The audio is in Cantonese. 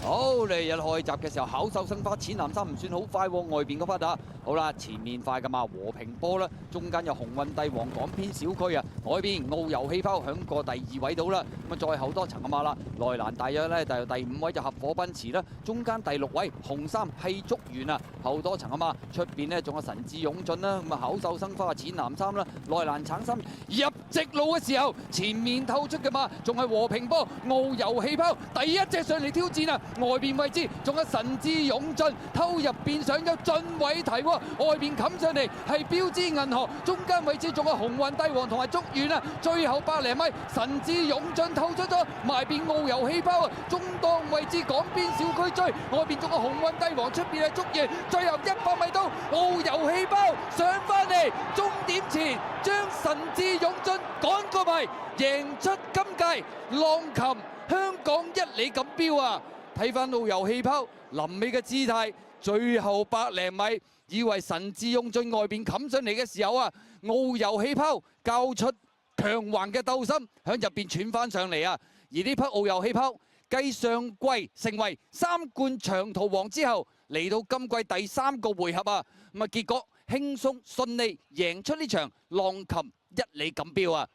好，嚟日開閘嘅時候，巧手生花淺藍衫唔算好快喎，外邊嗰忽啊，好啦，前面快噶嘛，和平波啦，中間有鴻運帝王港偏小區啊，外邊遨遊氣泡響過第2位到啦，咁啊再後多層啊嘛啦，內欄大約咧就第5位就合火奔馳啦，中間第6位紅衫係竹園啊，後多層啊嘛，出邊呢仲有神智勇進啦，咁啊巧手生花淺藍衫啦，內欄橙衫入直路嘅時候，前面透出嘅嘛，仲係和平波遨遊氣泡第一隻上嚟挑戰啊！外邊位置仲有神智勇進，偷入邊上有進位提喎，外邊冚上嚟係標誌銀河，中間位置仲有鴻運帝王同埋竹園啊，最後100零米神智勇進透出咗，埋邊遨遊氣泡啊，中檔位置港邊小區追，外邊仲有鴻運帝王，出邊係竹園，最後100米到遨遊氣泡上翻嚟，終點前將神智勇進趕過埋，贏出今屆浪琴香港1哩錦標啊！睇翻遨遊氣泡臨尾嘅姿態，最後100零米，以為神智勇進外邊冚上嚟嘅時候啊，遨遊氣泡交出強橫嘅鬥心，響入邊喘翻上嚟啊！而呢匹遨遊氣泡繼上季成為3冠長途王之後，嚟到今季第3個回合啊，咁啊結果輕鬆順利贏出呢場浪琴1哩錦標啊！